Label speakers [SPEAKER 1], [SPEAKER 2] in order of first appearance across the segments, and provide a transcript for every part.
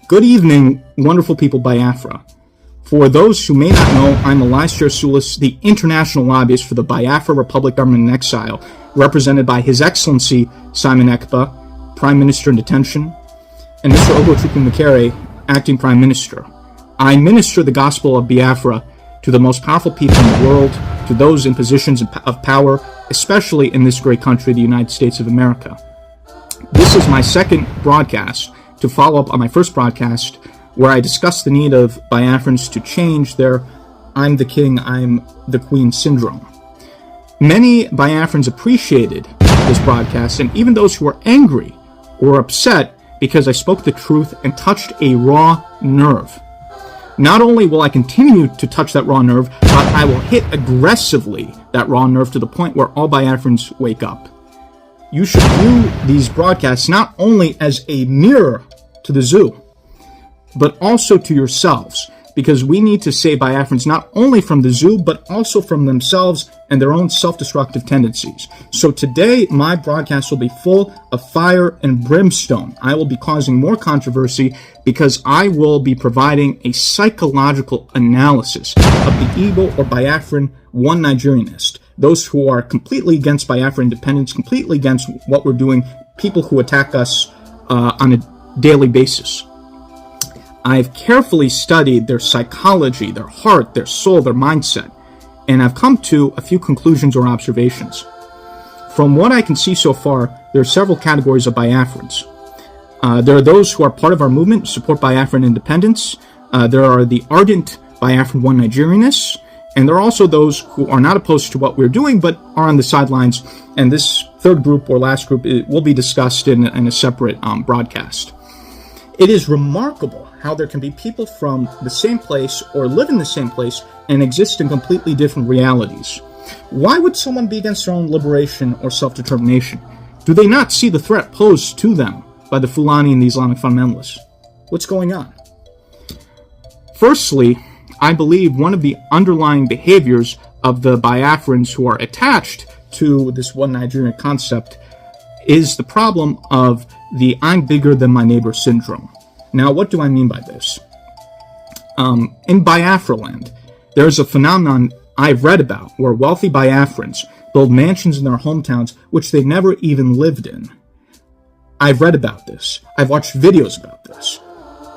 [SPEAKER 1] Good evening, wonderful people Biafra. For those who may not know, I'm Alias Gerasoulis, the international lobbyist for the Biafra Republic government in exile, represented by His Excellency Simon Ekpa, Prime Minister in detention, and Mr. Ogochukwu Mekere, Acting Prime Minister. I minister the gospel of Biafra to the most powerful people in the world, to those in positions of power, especially in this great country, the United States of America. This is my second broadcast to follow up on my first broadcast, where I discussed the need of Biafrans to change their "I'm the king, I'm the queen" syndrome. Many Biafrans appreciated this broadcast, and even those who were angry or upset because I spoke the truth and touched a raw nerve. Not only will I continue to touch that raw nerve, but I will hit aggressively that raw nerve to the point where all Biafrans wake up. You should view these broadcasts not only as a mirror to the zoo, but also to yourselves, because we need to save Biafrans not only from the zoo, but also from themselves and their own self-destructive tendencies. So today, my broadcast will be full of fire and brimstone. I will be causing more controversy because I will be providing a psychological analysis of the Igbo or Biafran one Nigerianist, those who are completely against Biafran independence, completely against what we're doing, people who attack us on a daily basis. I've carefully studied their psychology, their heart, their soul, their mindset, and I've come to a few conclusions or observations. From what I can see so far, there are several categories of Biafrans. There are those who are part of our movement, support Biafran independence. There are the ardent Biafran one Nigerianists, and there are also those who are not opposed to what we're doing, but are on the sidelines. And this third group or last group will be discussed in a separate broadcast. It is remarkable how there can be people from the same place or live in the same place and exist in completely different realities. Why would someone be against their own liberation or self-determination? Do they not see the threat posed to them by the Fulani and the Islamic fundamentalists? What's going on? Firstly, I believe one of the underlying behaviors of the Biafrans who are attached to this one Nigerian concept is the problem of the "I'm bigger than my neighbor" syndrome. Now, what do I mean by this? In Biafra land, there's a phenomenon I've read about where wealthy Biafrans build mansions in their hometowns which they never even lived in. I've read about this. I've watched videos about this.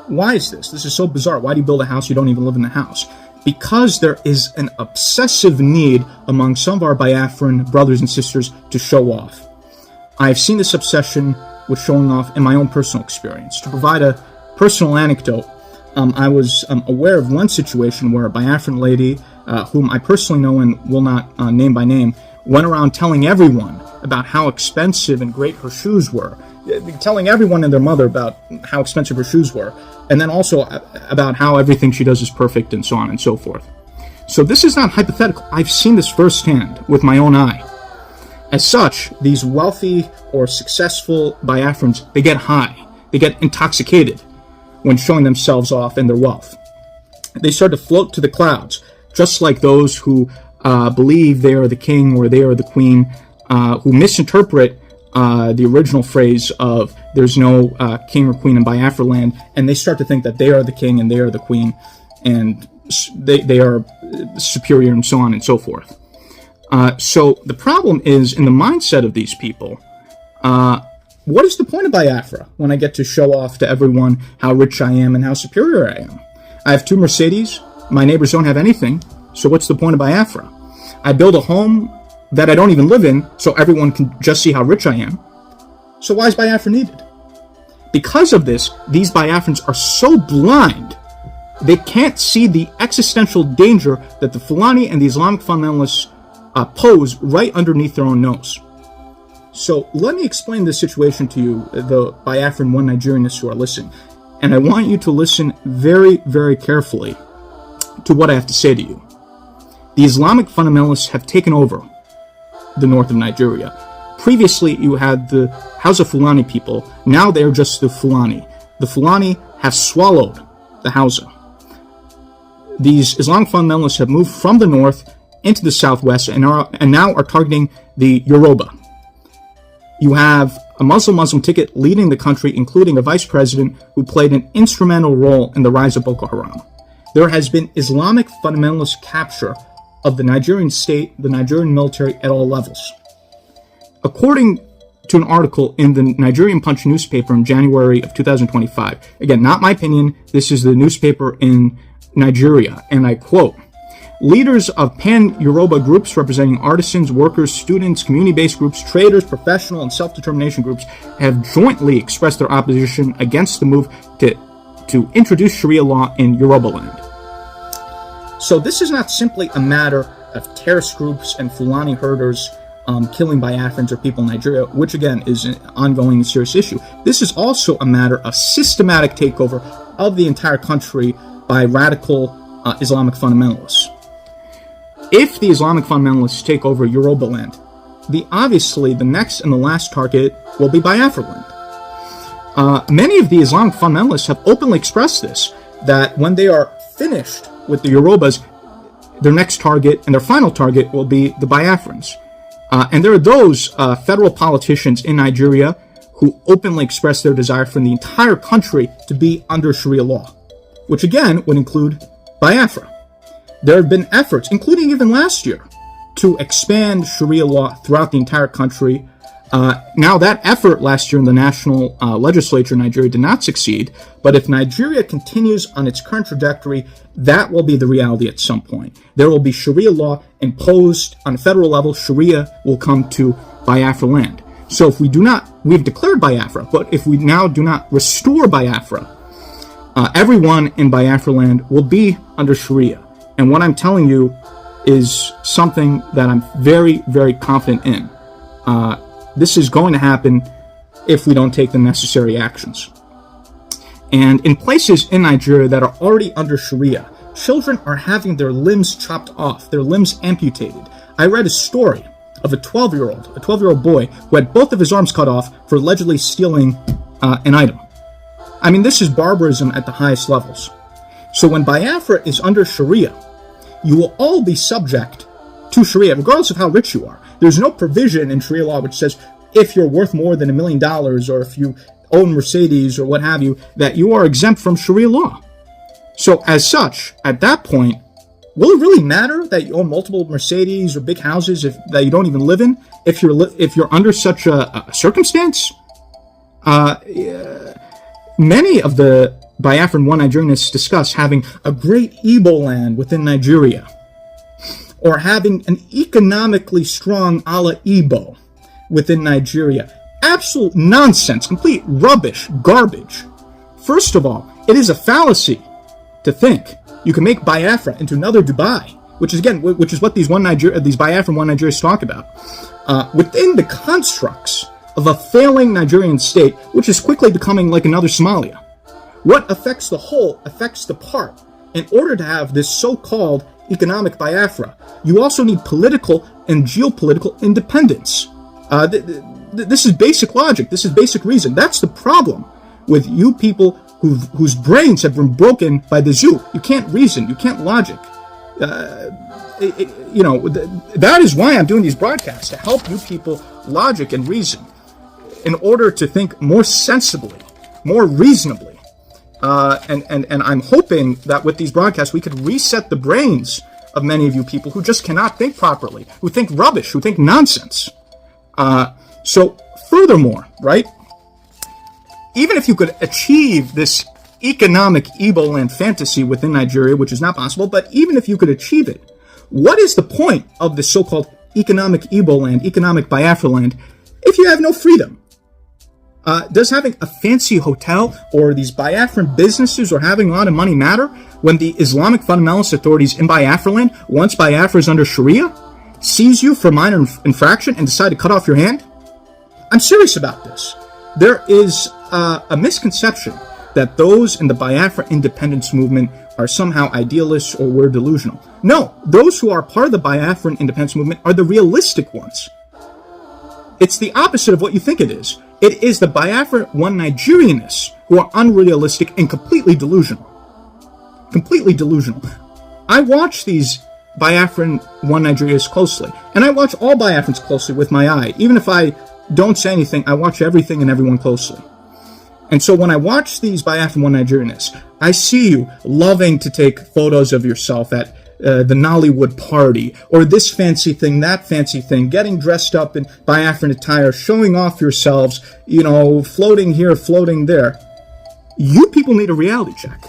[SPEAKER 1] Why is this? This is so bizarre. Why do you build a house you don't even live in the house? Because there is an obsessive need among some of our Biafran brothers and sisters to show off. I've seen this obsession with showing off in my own personal experience. To provide a personal anecdote, I was aware of one situation where a Biafran lady, whom I personally know and will not name by name, went around telling everyone about how expensive and great her shoes were, telling everyone and their mother about how expensive her shoes were, and then also about how everything she does is perfect and so on and so forth. So this is not hypothetical. I've seen this firsthand with my own eye. As such, these wealthy or successful Biafrans, they get high, they get intoxicated when showing themselves off and their wealth. They start to float to the clouds, just like those who believe they are the king or they are the queen, who misinterpret the original phrase of "there's no king or queen in Biafra land," and they start to think that they are the king and they are the queen, and they are superior and so on and so forth. So the problem is in the mindset of these people. What is the point of Biafra when I get to show off to everyone how rich I am and how superior I am? I have 2 Mercedes, my neighbors don't have anything, so what's the point of Biafra? I build a home that I don't even live in so everyone can just see how rich I am. So why is Biafra needed? Because of this, these Biafrans are so blind, they can't see the existential danger that the Fulani and the Islamic fundamentalists pose right underneath their own nose. So let me explain this situation to you, the Biafran one Nigerianists who are listening. And I want you to listen very, very carefully to what I have to say to you. The Islamic fundamentalists have taken over the north of Nigeria. Previously, you had the Hausa Fulani people. Now they're just the Fulani. The Fulani have swallowed the Hausa. These Islamic fundamentalists have moved from the north into the southwest and now are targeting the Yoruba. You have a Muslim ticket leading the country, including a vice president who played an instrumental role in the rise of Boko Haram. There has been Islamic fundamentalist capture of the Nigerian state, the Nigerian military at all levels. According to an article in the Nigerian Punch newspaper in January of 2025, again, not my opinion, this is the newspaper in Nigeria, and I quote, "Leaders of pan-Yoruba groups representing artisans, workers, students, community-based groups, traders, professional, and self-determination groups have jointly expressed their opposition against the move to introduce Sharia law in Yoruba land." So this is not simply a matter of terrorist groups and Fulani herders killing Biafrans or people in Nigeria, which again is an ongoing and serious issue. This is also a matter of systematic takeover of the entire country by radical Islamic fundamentalists. If the Islamic fundamentalists take over Yoruba land, obviously the next and the last target will be Biafra land. Many of the Islamic fundamentalists have openly expressed this, that when they are finished with the Yorubas, their next target and their final target will be the Biafrans. And there are those federal politicians in Nigeria who openly express their desire for the entire country to be under Sharia law, which again would include Biafra. There have been efforts, including even last year, to expand Sharia law throughout the entire country. Now, that effort last year in the national legislature in Nigeria did not succeed, but if Nigeria continues on its current trajectory, that will be the reality at some point. There will be Sharia law imposed on a federal level. Sharia will come to Biafra land. So if we've declared Biafra, but if we now do not restore Biafra, everyone in Biafra land will be under Sharia. And what I'm telling you is something that I'm very, very confident in. This is going to happen if we don't take the necessary actions. And in places in Nigeria that are already under Sharia, children are having their limbs chopped off, their limbs amputated. I read a story of a 12-year-old boy who had both of his arms cut off for allegedly stealing an item. I mean, this is barbarism at the highest levels. So when Biafra is under Sharia, you will all be subject to Sharia, regardless of how rich you are. There's no provision in Sharia law which says if you're worth more than $1 million or if you own Mercedes or what have you, that you are exempt from Sharia law. So as such, at that point, will it really matter that you own multiple Mercedes or big houses that you don't even live in if you're under such a circumstance? Many of the Biafran One Nigerianists discuss having a great Igbo land within Nigeria, or having an economically strong a la Igbo within Nigeria. Absolute nonsense, complete rubbish, garbage. First of all, it is a fallacy to think you can make Biafra into another Dubai, which is what these Biafran One Nigerians talk about, within the constructs of a failing Nigerian state, which is quickly becoming like another Somalia. What affects the whole affects the part. In order to have this so-called economic Biafra, you also need political and geopolitical independence. This is basic logic. This is basic reason. That's the problem with you people whose brains have been broken by the zoo. You can't reason. You can't logic. That is why I'm doing these broadcasts, to help you people logic and reason in order to think more sensibly, more reasonably. And I'm hoping that with these broadcasts, we could reset the brains of many of you people who just cannot think properly, who think rubbish, who think nonsense. So furthermore, right, even if you could achieve this economic Igbo land fantasy within Nigeria, which is not possible, but even if you could achieve it, what is the point of this so-called economic Igbo land, economic Biafra land, if you have no freedom? Does having a fancy hotel or these Biafran businesses or having a lot of money matter when the Islamic fundamentalist authorities in Biafra land, once Biafra is under Sharia, seize you for minor infraction and decide to cut off your hand? I'm serious about this. There is a misconception that those in the Biafra independence movement are somehow idealists or we're delusional. No, those who are part of the Biafran independence movement are the realistic ones. It's the opposite of what you think it is. It is the Biafra One Nigerianists who are unrealistic and completely delusional. Completely delusional. I watch these Biafran One Nigerianists closely, and I watch all Biafrans closely with my eye, even if I don't say anything. I watch everything and everyone closely. And so when I watch these Biafran One Nigerianists, I see you loving to take photos of yourself at the Nollywood party, or this fancy thing, that fancy thing, getting dressed up in Biafran attire, showing off yourselves, floating here, floating there. You people need a reality check.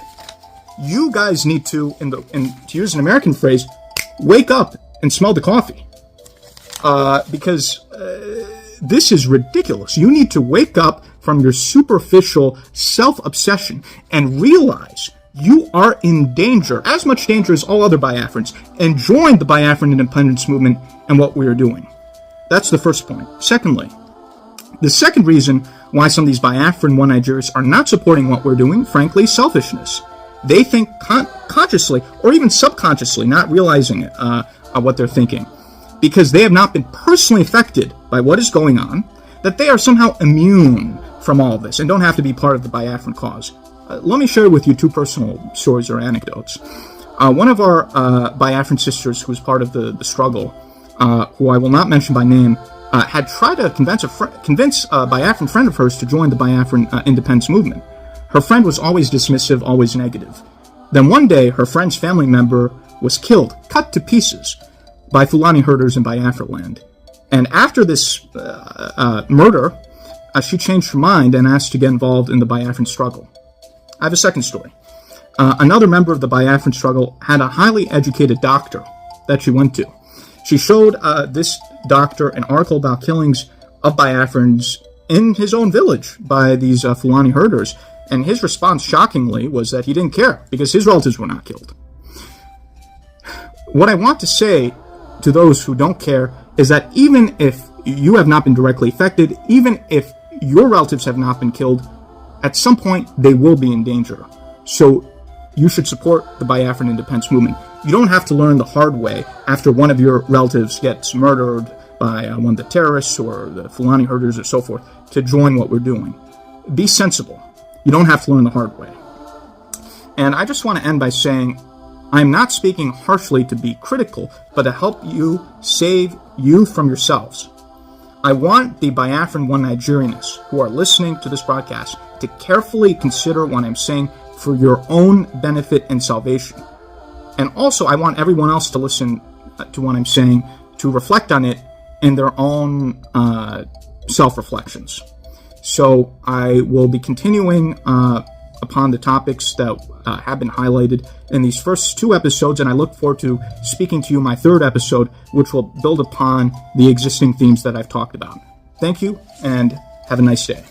[SPEAKER 1] You guys need to, to use an American phrase, wake up and smell the coffee. Because this is ridiculous. You need to wake up from your superficial self-obsession and realize you are in danger, as much danger as all other Biafrans, and join the Biafran independence movement and what we are doing. That's the first point. Secondly, the second reason why some of these Biafran One Nigerians are not supporting what we're doing, frankly, selfishness. They think consciously, or even subconsciously, not realizing it, what they're thinking, because they have not been personally affected by what is going on, that they are somehow immune from all of this and don't have to be part of the Biafran cause. Let me share with you two personal stories or anecdotes. One of our Biafran sisters who was part of the struggle, who I will not mention by name, had tried to convince a Biafran friend of hers to join the Biafran independence movement. Her friend was always dismissive, always negative. Then one day, her friend's family member was killed, cut to pieces, by Fulani herders in Biafra land. And after this murder, she changed her mind and asked to get involved in the Biafran struggle. I have a second story. Another member of the Biafran struggle had a highly educated doctor that she went to. She showed this doctor an article about killings of Biafrans in his own village by these Fulani herders, and his response, shockingly, was that he didn't care because his relatives were not killed. What I want to say to those who don't care is that even if you have not been directly affected, even if your relatives have not been killed, at some point they will be in danger. So you should support the Biafran independence movement. You don't have to learn the hard way after one of your relatives gets murdered by one of the terrorists or the Fulani herders or so forth to join what we're doing. Be sensible. You don't have to learn the hard way. And I just want to end by saying, I'm not speaking harshly to be critical, but to help you save you from yourselves. I want the Biafran One Nigerianists who are listening to this broadcast to carefully consider what I'm saying for your own benefit and salvation. And also, I want everyone else to listen to what I'm saying, to reflect on it in their own self-reflections. So I will be continuing upon the topics that have been highlighted in these first two episodes, and I look forward to speaking to you in my third episode, which will build upon the existing themes that I've talked about. Thank you, and have a nice day.